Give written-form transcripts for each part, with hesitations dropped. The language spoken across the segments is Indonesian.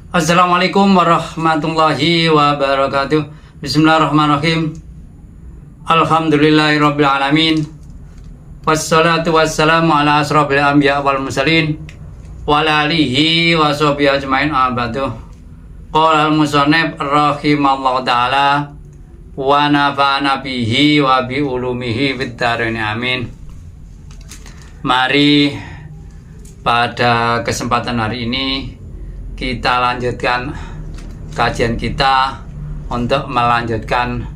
Assalamualaikum warahmatullahi wabarakatuh. Bismillahirrahmanirrahim. Alhamdulillahirabbil alamin. Wassalatu wassalamu ala asrofil anbiya wal mursalin wa ala alihi wa sahbihi ajmain abadu. Qala al-musannif rahimallahu taala wa nafa'ana bihi wa bi ulumihi fid dharain amin. Mari pada kesempatan hari ini kita lanjutkan kajian kita untuk melanjutkan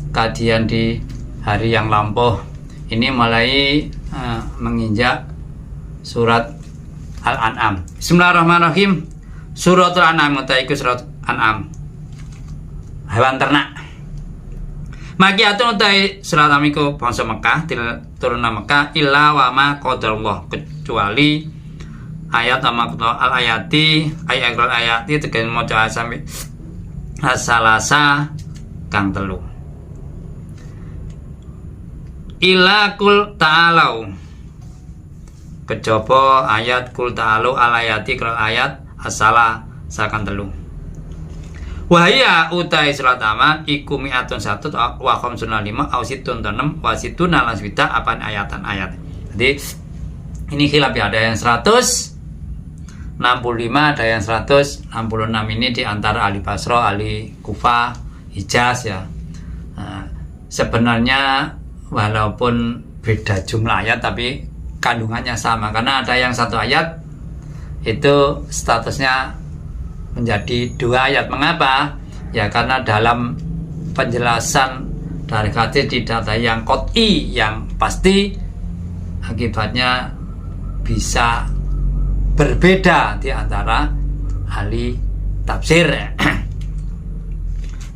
kajian di hari yang lampau. Ini mulai menginjak surat Al-An'am. Bismillahirrahmanirrahim. Suratul An'am utawi surat An'am. Hewan ternak. Makiyatun utawi surat An'am iku bangsa Mekah, turun Mekah illa wa ma qadarullah, kecuali ayat sama al-ayati ayat-ayati tekan maca sampai asalasa kang telu. Ila kul ta'alau, kejaba ayat kul ta'alau al-ayati kal ayat asala sakan telu. Wahia utai surat aman iku mi'atun satu wa khamsuna lima au situn tanem wa situna laswita apan ayatan ayat. Jadi ini khilaf ya, ada yang 165, ada yang 166. Ini di antara ahli Basra, ahli Kufah, Hijaz ya. Nah, sebenarnya walaupun beda jumlah ayat tapi kandungannya sama, karena ada yang satu ayat itu statusnya menjadi 2 ayat. Mengapa? Ya karena dalam penjelasan dari hadis tidak ada yang qot'i, yang pasti, akibatnya bisa berbeda di antara ahli tafsir.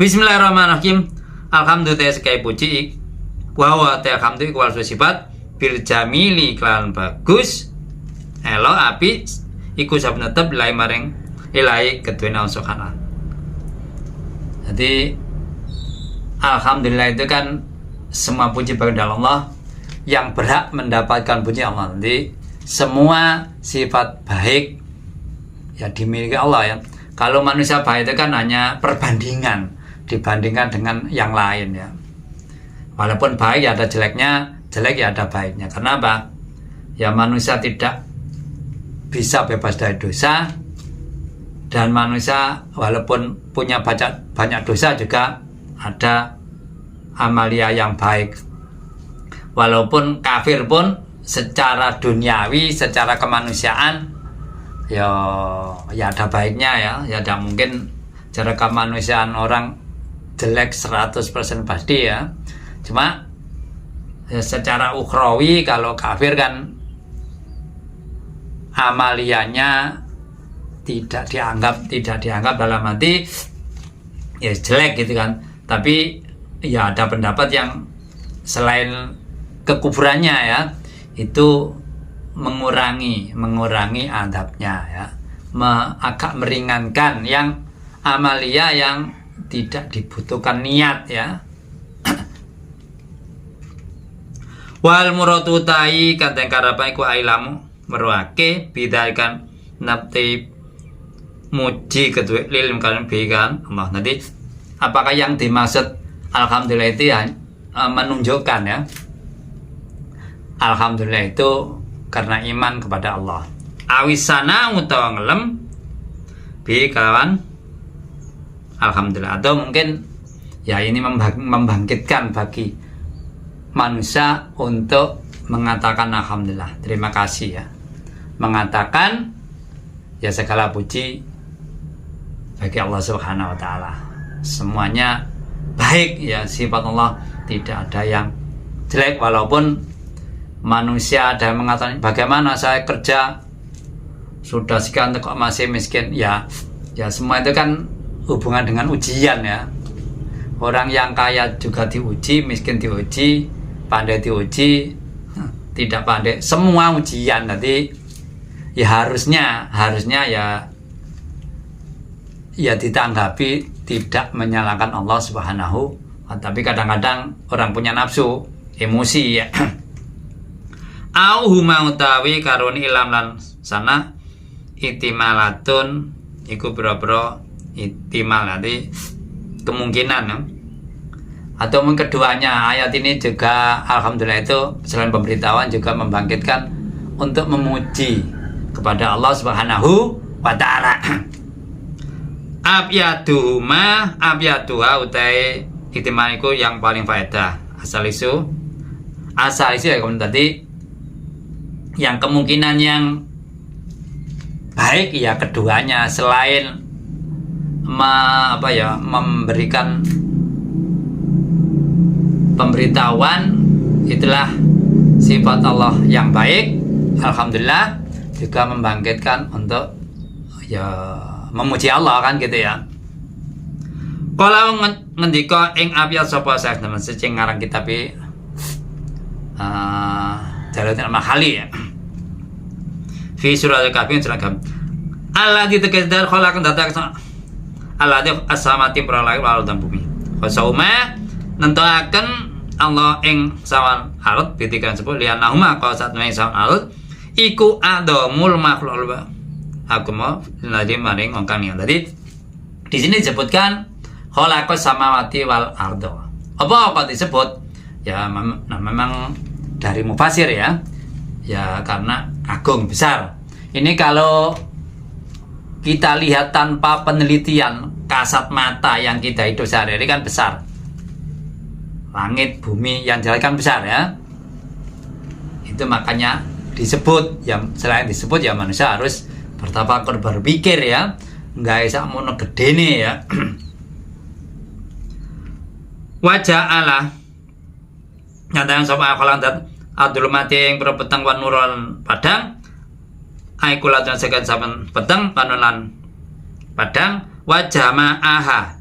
Bismillahirrahmanirrahim. Alhamdulillah sekai puji wa wa ta alhamdulillah wal sifat bil jamili klan bagus elo api iku sabna tetep ilai maring ilai ketuina subhanahu. Jadi alhamdulillah itu kan semua puji bagi Allah, yang berhak mendapatkan puji Allah. Jadi semua sifat baik ya dimiliki Allah ya. Kalau manusia baik itu kan hanya perbandingan, dibandingkan dengan yang lain ya. Walaupun baik ya ada jeleknya, jelek ya ada baiknya. Karena apa? Ya manusia tidak bisa bebas dari dosa, dan manusia walaupun punya banyak dosa juga ada amalia yang baik. Walaupun kafir pun secara duniawi, secara kemanusiaan ya ada baiknya ya. Ya tidak mungkin cara kemanusiaan orang jelek 100% pasti ya. Cuma ya, secara ukhrawi kalau kafir kan amalianya tidak dianggap dalam arti ya jelek gitu kan. Tapi ya ada pendapat yang selain kekufurannya ya, itu mengurangi adabnya ya, agak meringankan yang amalia yang tidak dibutuhkan niat ya. Wal muradu tai kadang karapa iku ailamu meruake bidalkan nabti muji kedua lilim kalian berikan Allah. Nanti apakah yang dimaksud alhamdulillah itu ya menunjukkan ya, alhamdulillah itu karena iman kepada Allah. Awisana utawa ngelem bi kawan alhamdulillah, atau mungkin ya ini membangkitkan bagi manusia untuk mengatakan alhamdulillah, terima kasih ya, mengatakan ya segala puji bagi Allah Subhanahu wa taala. Semuanya baik ya, sifat Allah tidak ada yang jelek. Walaupun manusia ada yang mengatakan bagaimana saya kerja sudah sekian kok masih miskin ya. Ya semua itu kan hubungan dengan ujian ya. Orang yang kaya juga diuji, miskin diuji, pandai diuji, tidak pandai, semua ujian. Nanti ya harusnya ya ditanggapi tidak menyalahkan Allah Subhanahu. Tapi kadang-kadang orang punya nafsu, emosi ya. Au huma utawi karuni ilam lan sana itimalatun iku pira-pira ihtimal nanti kemungkinan ya. Atau keduanya ayat ini juga alhamdulillah itu selain pemberitahuan juga membangkitkan untuk memuji kepada Allah Subhanahu wa taala. Abyaduha utai ihtimal iku yang paling faedah. Asal isu ya kemudian tadi yang kemungkinan yang baik ya keduanya selain memberikan pemberitahuan itulah sifat Allah yang baik, alhamdulillah juga membangkitkan untuk ya memuji Allah kan gitu ya. Kalau ngendika ing abiyat sapa Syekh teman sing ngarang kitab Jalaluddin Al-Mahali ya. Fi surah Al-Kahfi seragam. Allah ditegaskan khalaqan data Allah di as-samati peralai wal dan bumi. Wasauma nentuaken Allah ing sawan alut bitikan sebut lianahuma kalau saat ing sawan alut iku adamul makhluk aku mau lagi maring ngongkang yang tadi di sini disebutkan khalaqas samawati wal ardo. Apa disebut ya memang dari mufasir ya karena agung besar. Ini kalau kita lihat tanpa penelitian kasat mata yang kita hidup sehari-hari kan besar. Langit, bumi yang jelas kan besar ya. Itu makanya disebut ya, selain disebut ya manusia harus bertafakur berpikir ya. Enggak bisa mono gedene ya. Wajah Allah nyatanya sapa akhalan dat adul mati yang berpetang wan nuron padang aikula dan segan saben petang panulan padang wajah ma'aha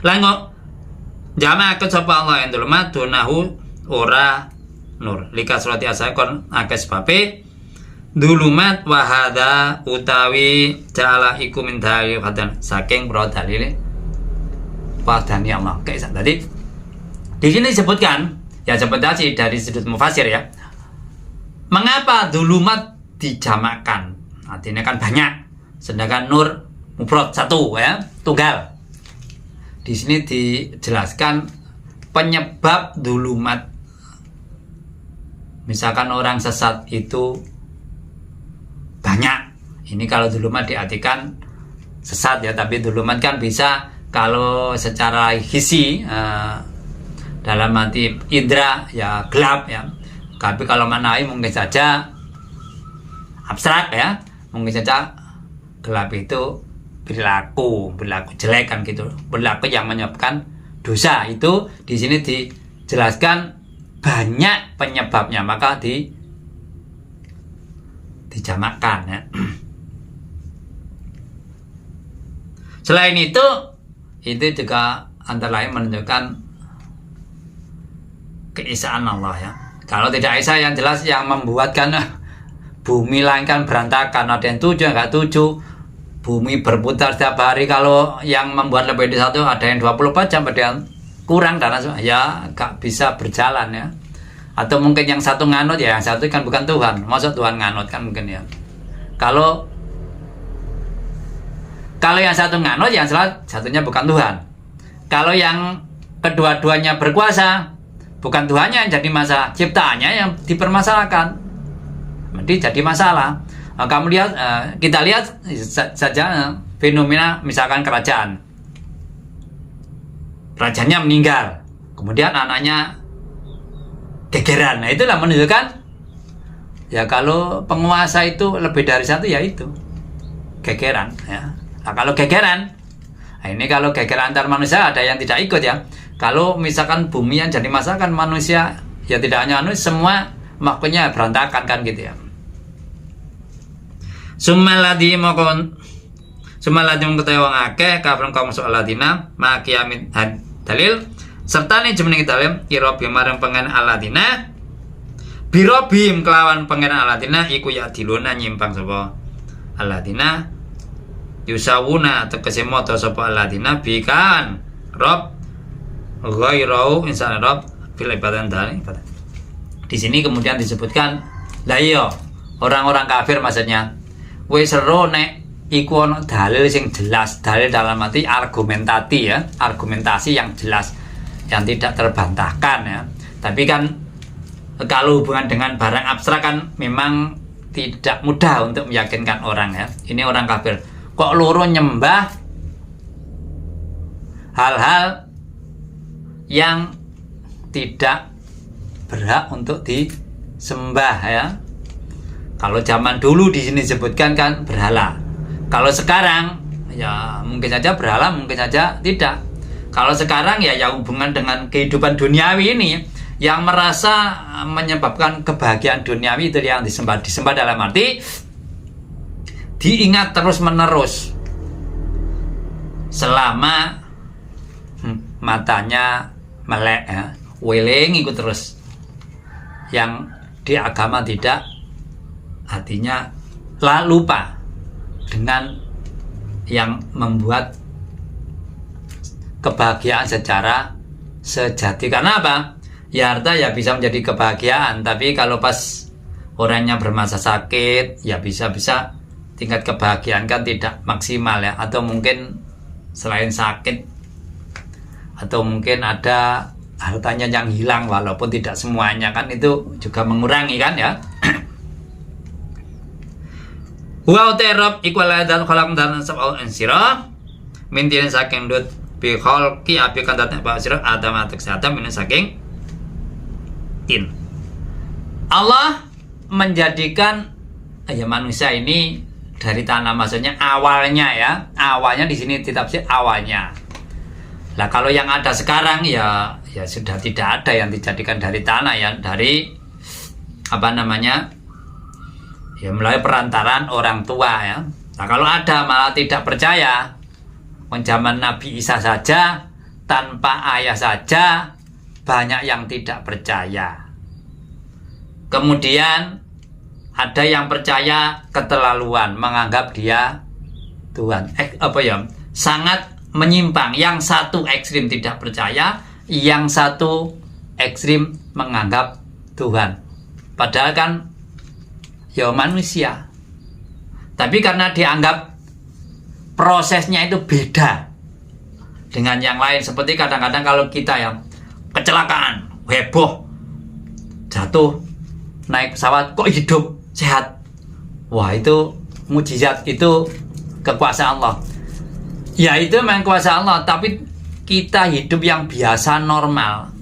lango jama akan sapa Allah yang dulumat dunahu ora nur lika surati asal kon akeh sebabe dulumat wahada utawi jala iku min dalil hadan saking pro dalile padani Allah kayak tadi di sini disebutkan ya seperti dari sudut mufasir ya mengapa dulumat dijamakan artinya kan banyak sedangkan nur mufrad satu ya tunggal. Di sini dijelaskan penyebab dulumat. Misalkan orang sesat itu banyak. Ini kalau dulumat diartikan sesat ya, tapi dulumat kan bisa kalau secara hisi dalam arti indra ya gelap ya. Tapi kalau manai mungkin saja abstrak ya, mungkin saja gelap itu perilaku jelek kan gitu, perilaku yang menyebabkan dosa itu di sini dijelaskan banyak penyebabnya maka dijamakkan ya. Selain itu juga antara lain menunjukkan keesaan Allah ya. Kalau tidak esa yang jelas yang membuatkan bumi langit kan berantakan, ada yang 7 enggak 7. Bumi berputar setiap hari, kalau yang membuat lebih dari satu ada yang 24 jam, ada yang kurang karena ya gak bisa berjalan ya. Atau mungkin yang satu nganut ya, yang satu kan bukan Tuhan. Maksud Tuhan nganut kan mungkin ya. Kalau yang satu nganut, yang satunya bukan Tuhan. Kalau yang kedua-duanya berkuasa, bukan Tuhannya yang jadi masalah, ciptaannya yang dipermasalahkan. Jadi masalah. Kamu lihat, kita lihat saja fenomena misalkan kerajaannya meninggal, kemudian anaknya gegeran. Nah itulah menunjukkan ya kalau penguasa itu lebih dari satu ya itu gegeran ya. Nah kalau gegeran, nah ini kalau gegeran antar manusia ada yang tidak ikut ya. Kalau misalkan bumi yang jadi masalah kan manusia ya tidak hanya manusia, semua makhluknya berantakan kan gitu ya. Sumaladi mengetahui wong akeh kafirun kaum soaladina makiamin dalil serta nih jeneng dalil irobi marang pengen aladina birobim kelawan pengen aladina iku ya diluna nyimpang sapa aladina yusawuna tegese moto sapa aladina bikan rob ghairau insan rob fil ibadah dalil. Di sini kemudian disebutkan lah iya orang-orang kafir maksudnya wis seru nek iku ono dalil sing jelas, dalil dalam arti argumentasi yang jelas, yang tidak terbantahkan ya. Tapi kan kalau hubungan dengan barang abstrak kan memang tidak mudah untuk meyakinkan orang ya. Ini orang kafir kok loro nyembah hal-hal yang tidak berhak untuk disembah ya. Kalau zaman dulu di sini disebutkan kan berhala. Kalau sekarang ya mungkin saja berhala, mungkin saja tidak. Kalau sekarang ya yang hubungan dengan kehidupan duniawi ini yang merasa menyebabkan kebahagiaan duniawi itu yang disembah dalam arti diingat terus menerus selama matanya melek ya, weling ikut terus. Yang di agama tidak, artinya lupa dengan yang membuat kebahagiaan secara sejati. Karena apa? Ya harta ya bisa menjadi kebahagiaan, tapi kalau pas orangnya bermasa sakit ya bisa-bisa tingkat kebahagiaan kan tidak maksimal ya. Atau mungkin selain sakit, atau mungkin ada hartanya yang hilang walaupun tidak semuanya, kan itu juga mengurangi kan ya. Wa terab ikwala dan khalaq dan sab'al ansira mintin saking dut bi khalqi api kan datang ba sira adam atek satam min saking tin. Allah menjadikan ya manusia ini dari tanah, maksudnya awalnya ya. Awalnya di sini ditafsir awalnya. Lah kalau yang ada sekarang ya sudah tidak ada yang dijadikan dari tanah ya, dari apa namanya? Ya melalui perantaraan orang tua ya. Nah kalau ada malah tidak percaya. Zaman Nabi Isa saja tanpa ayah saja banyak yang tidak percaya. Kemudian ada yang percaya keterlaluan, menganggap dia Tuhan. Sangat menyimpang. Yang satu ekstrim tidak percaya, yang satu ekstrim menganggap Tuhan. Padahal kan ya manusia. Tapi karena dianggap prosesnya itu beda dengan yang lain. Seperti kadang-kadang kalau kita yang kecelakaan, heboh, jatuh, naik pesawat, kok hidup, sehat. Wah itu mukjizat, itu kekuasaan Allah. Ya itu memang kuasa Allah, tapi kita hidup yang biasa normal,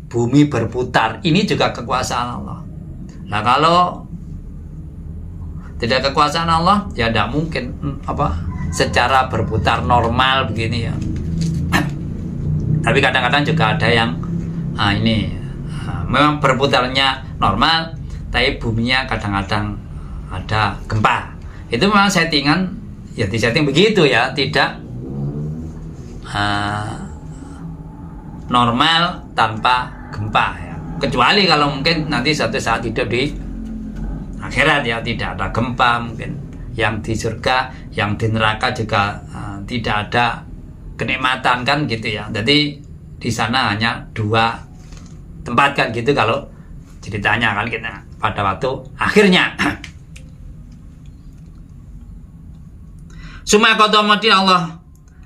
bumi berputar, ini juga kekuasaan Allah. Nah kalau tidak kekuasaan Allah, ya tidak mungkin secara berputar normal begini ya. Tapi kadang-kadang juga ada yang memang berputarnya normal, tapi buminya kadang-kadang ada gempa. Itu memang settingan, ya disetting begitu ya, tidak normal tanpa gempa ya. Kecuali kalau mungkin nanti suatu saat hidup di akhirat ya, tidak ada gempa, mungkin yang di surga, yang di neraka juga tidak ada kenikmatan kan gitu ya. Jadi di sana hanya dua tempat kan gitu kalau ceritanya kan kita pada waktu akhirnya. Suma qatamati Allah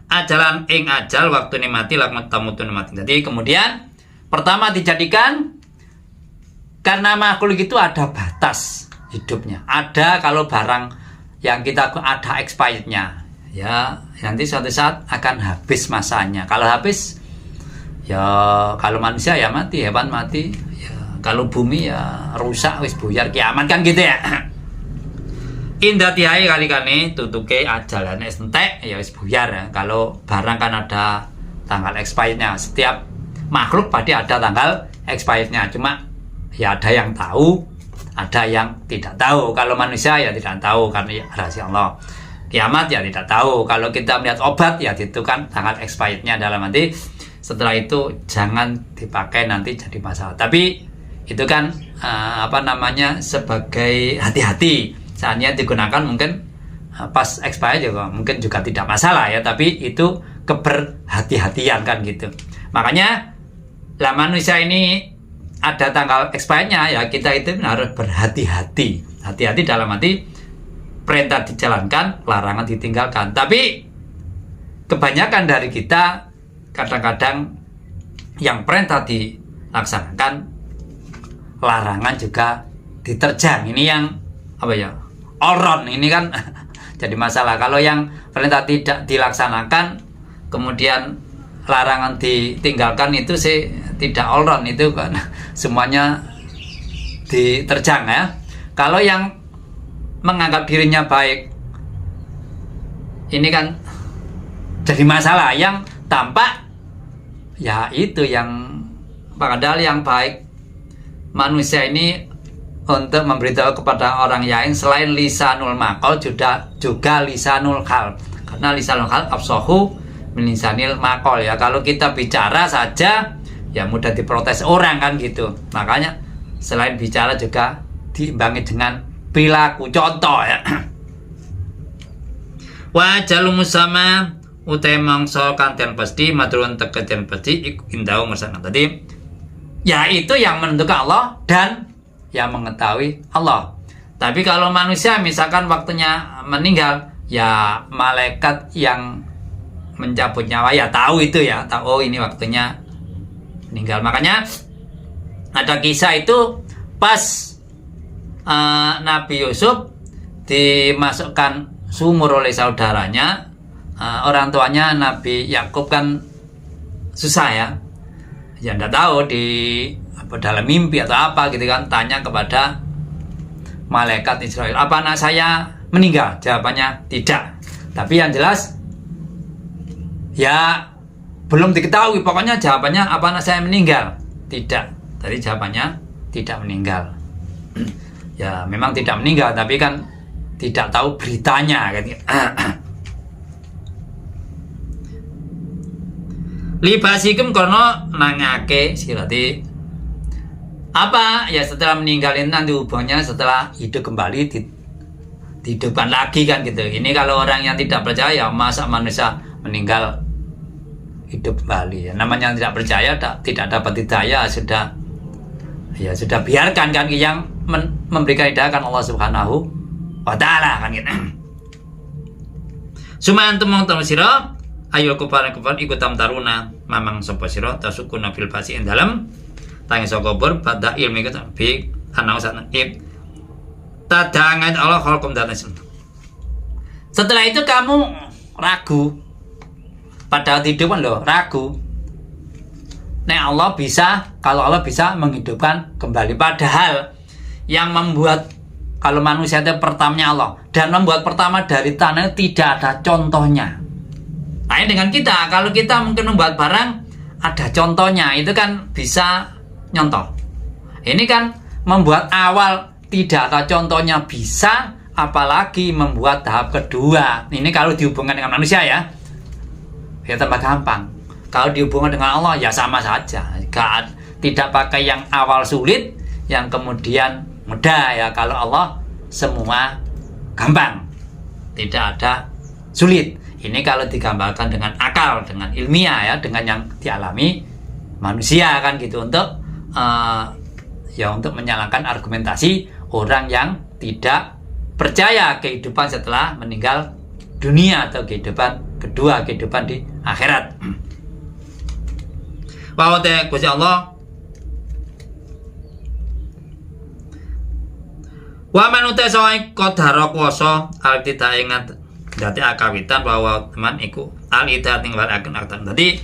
ajalan ing ajal waktu ni mati lakmat tamutun mati. Jadi kemudian pertama dijadikan karena makhluk itu ada batas hidupnya. Ada kalau barang yang kita ada expirednya ya, nanti suatu saat akan habis masanya. Kalau habis ya, kalau manusia ya mati, hewan mati ya, kalau bumi ya rusak wis buyar kiamat kan gitu ya. Indah tihai kali kane tutuke ajalane entek ya wis buyar ya. Kalau barang kan ada tanggal expirednya. Setiap makhluk pasti ada tanggal expirednya. Cuma ya ada yang tahu, ada yang tidak tahu. Kalau manusia ya tidak tahu karena ya rahasia Allah. Kiamat ya tidak tahu. Kalau kita melihat obat ya itu kan tanggal expirednya, dalam arti setelah itu jangan dipakai nanti jadi masalah. Tapi itu kan sebagai hati-hati. Saatnya digunakan mungkin pas expired juga mungkin juga tidak masalah ya, tapi itu keberhati-hatian kan gitu. Makanya lah manusia ini ada tanggal expirednya ya, kita itu harus berhati-hati. Hati-hati dalam arti perintah dijalankan, larangan ditinggalkan. Tapi kebanyakan dari kita kadang-kadang yang perintah dilaksanakan, larangan juga diterjang. Ini yang all round ini kan jadi masalah. Kalau yang perintah tidak dilaksanakan kemudian larangan ditinggalkan, itu sih tidak all round, itu kan semuanya diterjang ya. Kalau yang menganggap dirinya baik, ini kan jadi masalah. Yang tampak ya itu yang padahal yang baik manusia ini untuk memberitahu kepada orang lain selain lisanul maqal juga lisanul hal. Karena lisanul hal afsahu min lisanil maqal ya. Kalau kita bicara saja ya mudah diprotes orang kan gitu. Makanya selain bicara juga diimbangi dengan perilaku, contoh ya. Wa jalu musama utai mangsa kanten pasti maturun teketen pasti indau ngersana tadi. Ya itu yang menentukan Allah dan yang mengetahui Allah. Tapi kalau manusia misalkan waktunya meninggal, ya malaikat yang mencabut nyawa ya tahu itu ya, tahu ini waktunya meninggal. Makanya ada kisah itu pas Nabi Yusuf dimasukkan sumur oleh saudaranya, orang tuanya Nabi Yakub kan susah ya, tidak tahu di dalam mimpi atau apa gitu kan, tanya kepada malaikat Israel, apa anak saya meninggal? Jawabannya tidak. Tapi yang jelas ya belum diketahui, pokoknya jawabannya apa anak saya meninggal? Tidak. Tadi jawabannya tidak meninggal. Ya memang tidak meninggal, tapi kan tidak tahu beritanya kan. Libasikum kono nangake sirati apa ya, setelah meninggal ini nanti hubungannya setelah hidup kembali dihidupkan lagi kan gitu. Ini kalau orang yang tidak percaya, masa manusia meninggal hidup kembali ya. Namanya yang tidak percaya tidak dapat hidayah, sudah biarkan kan yang memberikan hidayah kan Allah Subhanahu wa taala kan gitu. Sumantum mongtom sira ayo kufar ikut taruna mamang sapa sira tasukuna fil fasi ing dalem tangi sokobor pada ilmi kita bi anau sana ib tadangan Allah khalqum datan. Setelah itu kamu ragu, padahal hidup kan loh, ragu kalau Allah bisa menghidupkan kembali, padahal yang membuat kalau manusia itu pertamanya Allah, dan membuat pertama dari tanah tidak ada contohnya. Nah ini dengan kita, kalau kita mungkin membuat barang ada contohnya, itu kan bisa nyontoh. Ini kan membuat awal tidak ada contohnya bisa, apalagi membuat tahap kedua. Ini kalau dihubungkan dengan manusia ya tambah gampang. Kalau dihubungkan dengan Allah ya sama saja. Tidak pakai yang awal sulit, yang kemudian mudah ya. Kalau Allah semua gampang, tidak ada sulit. Ini kalau digambarkan dengan akal, dengan ilmiah ya, dengan yang dialami manusia kan gitu, untuk untuk menyalahkan argumentasi orang yang tidak percaya kehidupan setelah meninggal dunia atau kehidupan kedua, kehidupan di akhirat. Wa ta Gusti Allah wa manute soe kodaro kuwasa arti ta ingat dadi akawitan bahwa teman iku alida tinggal akan aktan. Jadi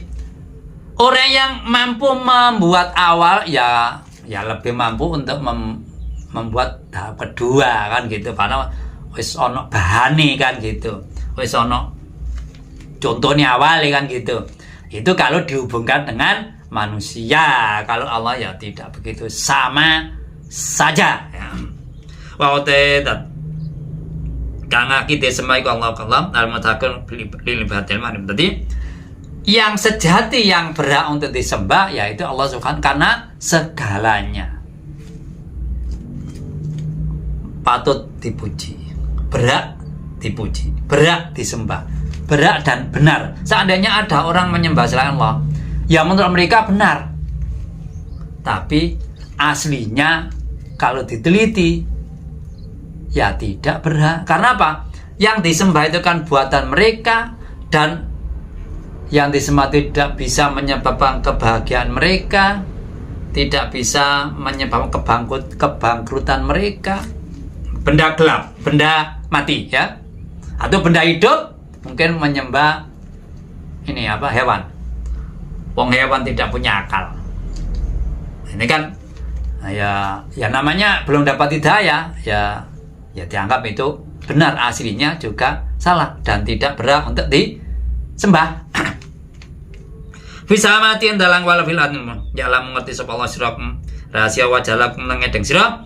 orang yang mampu membuat awal ya lebih mampu untuk membuat tahap kedua kan gitu, karena wis ono bahane kan gitu, wis ono contohnya awal kan gitu. Itu kalau dihubungkan dengan manusia. Kalau Allah ya tidak begitu, sama saja ya. Wa utedat kang akide semai Allah kalam al-mutakun lil batil manim. Tadi yang sejati, yang berhak untuk disembah yaitu Allah Subhanahu, karena segalanya patut dipuji, berhak dipuji, berhak disembah, berhak dan benar. Seandainya ada orang menyembah selain Allah, ya menurut mereka benar, tapi aslinya kalau diteliti ya tidak berhak. Karena apa? Yang disembah itu kan buatan mereka, dan yang disembah tidak bisa menyebabkan kebahagiaan mereka, tidak bisa menyebabkan kebangkrutan mereka. Benda gelap, benda mati ya, atau benda hidup mungkin menyembah ini hewan. Wong hewan tidak punya akal. Ini kan ya namanya belum dapat hidayah, ya dianggap itu benar, aslinya juga salah dan tidak berhak untuk disembah. Bisa matiin dalang wala fil adnum ya alam mengerti sapa Allah sira rahasia wajalakum nang ngedeng sira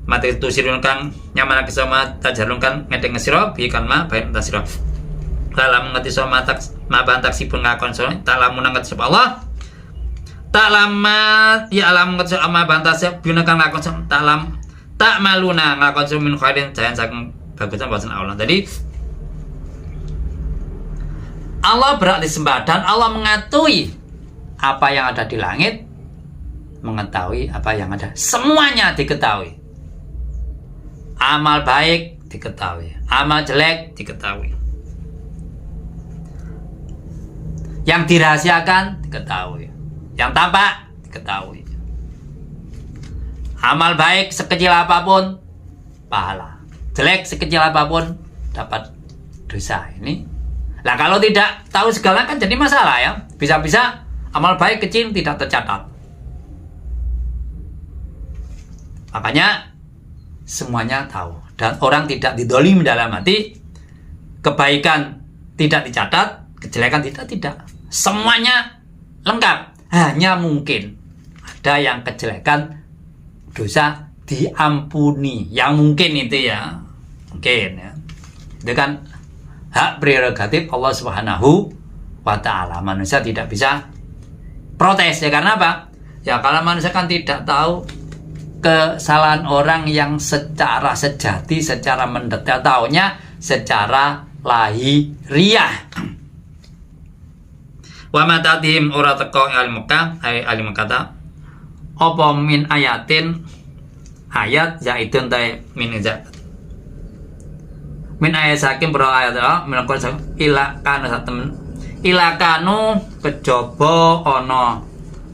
mati tu sirun kang nyaman kesama tajarun kan ngedeng sira bi kan ma bae ta sira dalam mengerti sama tak maban taksipun ngakon sira talamun ngerti sapa Allah tak lama ya alam mengerti sama bantas gunakan ngakon talam tak maluna ngakon min khairin jayan saking bagusan bahasa Allah. Jadi Allah berhak disembah dan Allah mengetahui apa yang ada di langit, mengetahui apa yang ada, semuanya diketahui. Amal baik diketahui, amal jelek diketahui, yang dirahasiakan diketahui, yang tampak diketahui. Amal baik sekecil apapun pahala, jelek sekecil apapun dapat dosa. Ini lah kalau tidak tahu segala kan jadi masalah ya. Bisa-bisa amal baik kecil tidak tercatat. Makanya semuanya tahu. Dan orang tidak didolimi dalam hati. Kebaikan tidak dicatat, kejelekan tidak. Semuanya lengkap. Hanya mungkin ada yang kejelekan, dosa diampuni. Yang mungkin itu ya. Mungkin ya. Itu kan hak prerogatif Allah Subhanahu wa ta'ala. Manusia tidak bisa protes ya, karena apa? Ya kalau manusia kan tidak tahu kesalahan orang yang secara sejati, secara mendetail, taunya secara lahiriah. Wa matatihim ora teko ahli Mekah, ahli Mekah ta apa min ayatin ayat yaitun ta min zat min ayat saking bro ayat menakon ila kanu satemen ila kanu kejaba ana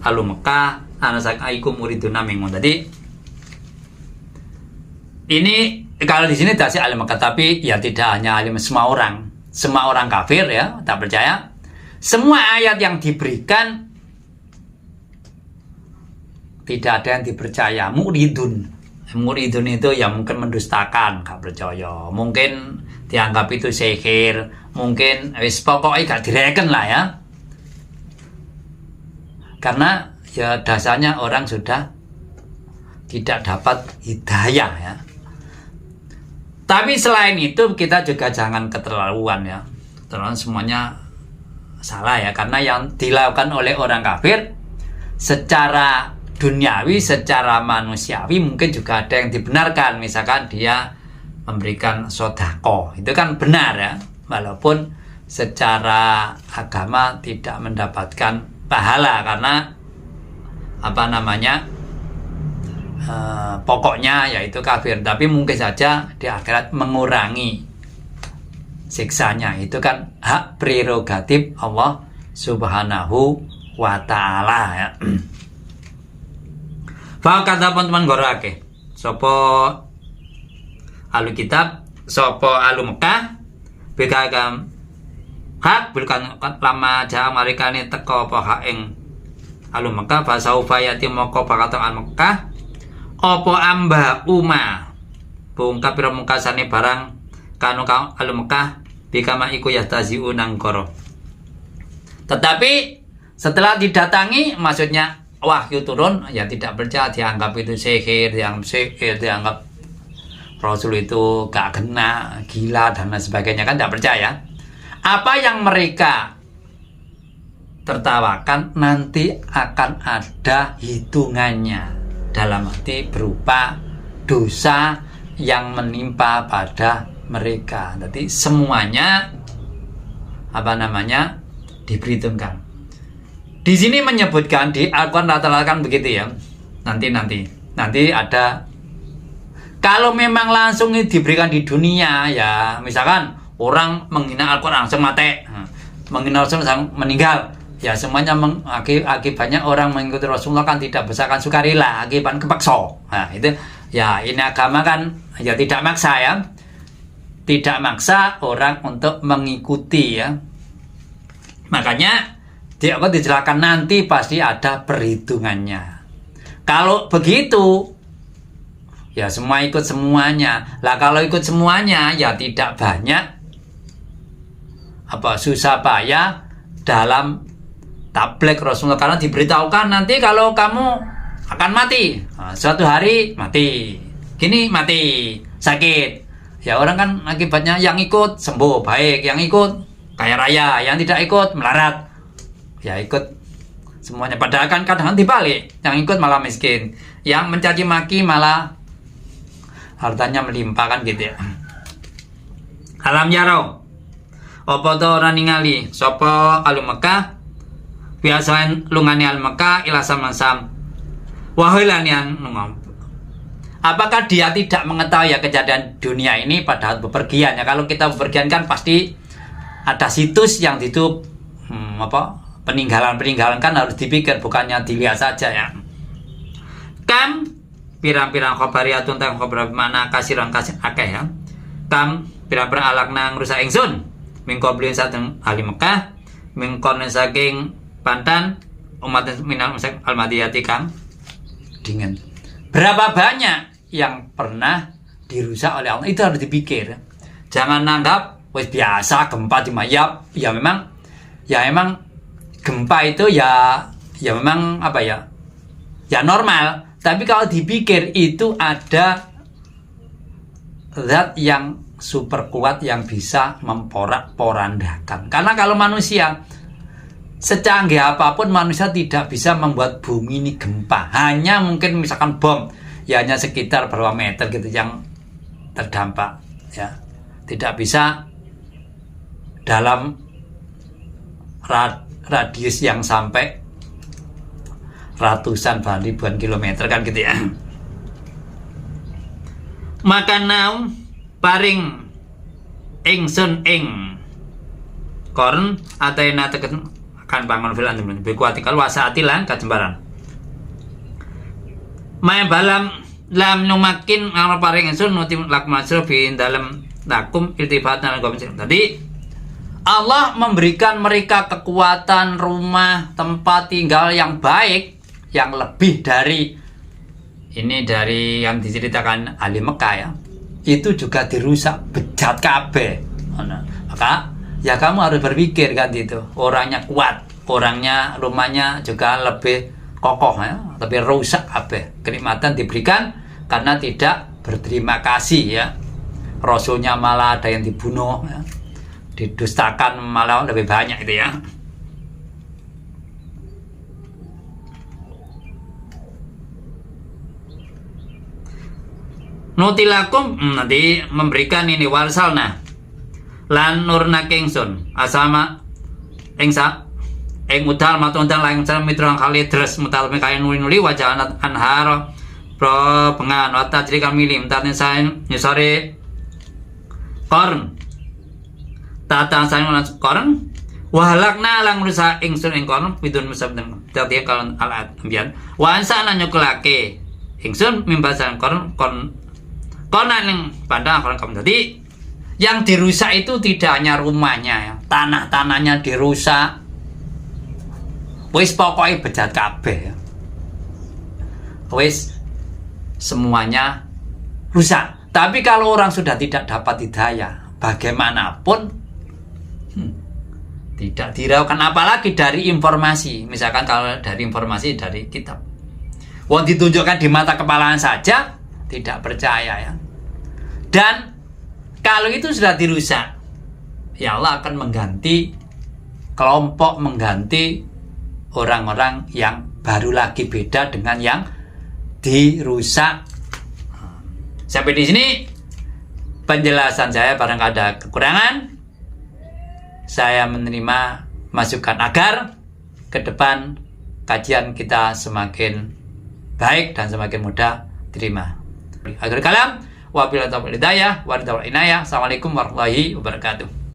alu Mekah ana sak aikum muriduna mengon. Tadi ini kalau di sini dasi ahli Mekah, tapi ya tidak hanya alim, semua orang kafir ya tak percaya. Semua ayat yang diberikan tidak ada yang dipercaya. Muridun itu ya mungkin mendustakan, gak percaya, mungkin dianggap itu sihir, mungkin pokoknya gak direken lah ya, karena ya dasarnya orang sudah tidak dapat hidayah ya. Tapi selain itu kita juga jangan keterlaluan ya, terlalu semuanya salah ya, karena yang dilakukan oleh orang kafir secara duniawi, secara manusiawi mungkin juga ada yang dibenarkan. Misalkan dia memberikan sedekah, itu kan benar ya, walaupun secara agama tidak mendapatkan pahala karena pokoknya yaitu kafir, tapi mungkin saja di akhirat mengurangi siksanya. Itu kan hak prerogatif Allah Subhanahu wa ta'ala ya. Kata teman-teman gorake sopo alu kitab, sopo alu Mekah bekagam hak bukan lama jam mereka ini teko apa hak ing alu Mekah bahasa ufayati moko pakatan Mekah opo amba uma bungkap pira mungkasane barang kanu alu Mekah bikama iku yahtaziu nangkoro. Tetapi setelah didatangi, maksudnya wahyu turun, ya tidak percaya, dianggap itu sihir, dianggap Rasul itu gak kena, gila dan lain sebagainya, kan tidak percaya. Apa yang mereka tertawakan nanti akan ada hitungannya, dalam arti berupa dosa yang menimpa pada mereka. Jadi semuanya diperhitungkan. Di sini menyebutkan di Al-Quran rata-rata kan begitu ya. Nanti ada Kalau memang langsung diberikan di dunia, ya misalkan orang menghina Al-Quran langsung mati, menghina Rasul langsung meninggal, ya semuanya akibatnya orang mengikuti Rasulullah kan tidak berdasarkan sukarela, akibat kepaksa. Nah itu ya, ini agama kan ya tidak maksa ya, tidak maksa orang untuk mengikuti ya. Makanya dia akan dijelaskan nanti pasti ada perhitungannya. Kalau begitu ya semua ikut semuanya. Lah kalau ikut semuanya ya tidak banyak susah payah dalam tabligh Rasulullah, karena diberitahukan nanti kalau kamu akan mati, suatu hari mati, gini mati, sakit. Ya orang kan akibatnya yang ikut sembuh baik, yang ikut kaya raya, yang tidak ikut melarat. Ya ikut semuanya, padahal kan kadang dibalik, yang ikut malah miskin, yang mencaci maki malah hartanya melimpah kan gitu ya. Alam yaro apa to ora ningali sapa ahli Mekah biasa lungane ahli Mekah ila sam wahilanian. Apakah dia tidak mengetahui ya kejadian dunia ini padahal bepergian ya? Kalau kita bepergian kan pasti ada situs yang ditutup peninggalan kan harus dipikir, bukannya dilihat saja ya. Kam pirang-pirang khobariyatun tang khobar mana kasiran kasih akeh ya. Kam pirang-pirang alakna ngrusak ingsun mingkoblin sateng ahli Mekah mingkon saking pantan umat minal musyrik al-madiyati kam dingin. Berapa banyak yang pernah dirusak oleh Allah, itu harus dipikir. Jangan nanggap wis biasa gempa di mayap. Ya memang gempa itu ya memang ya normal. Tapi kalau dipikir itu ada zat yang super kuat yang bisa memporak-porandakan. Karena kalau manusia secanggih apapun, manusia tidak bisa membuat bumi ini gempa. Hanya mungkin misalkan bom, ya hanya sekitar berapa meter gitu yang terdampak. Ya, tidak bisa dalam radius yang sampai ratusan bahkan ribuan kilometer kan gitu ya. Maka naum paring ingsun ing korn atena teken kan bangun filan temen bekuatikal wasaatilan kajembaran maya balam lam numakin ana paring ingsun nuti lakmasro bin dalam lakum iltifatan komisik. Tadi Allah memberikan mereka kekuatan, rumah, tempat tinggal yang baik, yang lebih dari yang diceritakan ahli Mekah ya. Itu juga dirusak bejat kabeh. Maka ya kamu harus berpikir kan itu. Orangnya kuat, orangnya rumahnya juga lebih kokoh ya, lebih rusak kabeh. Kenikmatan diberikan karena tidak berterima kasih ya. Rasulnya malah ada yang dibunuh ya. Didustakan malah lebih banyak itu ya. Nutilakum nanti memberikan ini warsalna lan nurna kengsun asama engsa eng udal matundang lang cara mitrang kali terus mutal mekain nuli wajah anhar pro pengan wata jadi kami lim tatin sain nyusare korn tata sain korn wahalakna lang rusa ingsun ing korn bidun musabdan tadi kalau alat ambian wansa na nyokulake ingsun mimbasan korn konan yang pada orang kamu tadi yang dirusak itu tidak hanya rumahnya ya, tanahnya dirusak, wis pokoknya bejat kabeh, wis semuanya rusak. Tapi kalau orang sudah tidak dapat hidayah, bagaimanapun tidak diraukan, apalagi dari informasi. Misalkan kalau dari informasi dari kitab, wong ditunjukkan di mata kepalaan saja tidak percaya ya. Dan kalau itu sudah dirusak, ya Allah akan mengganti kelompok, mengganti orang-orang yang baru lagi beda dengan yang dirusak. Sampai di sini penjelasan saya, barangkali ada kekurangan. Saya menerima masukan agar ke depan kajian kita semakin baik dan semakin mudah terima. Akhir kalam, Wabillahi taufiq wal hidayah. Assalamualaikum warahmatullahi wabarakatuh.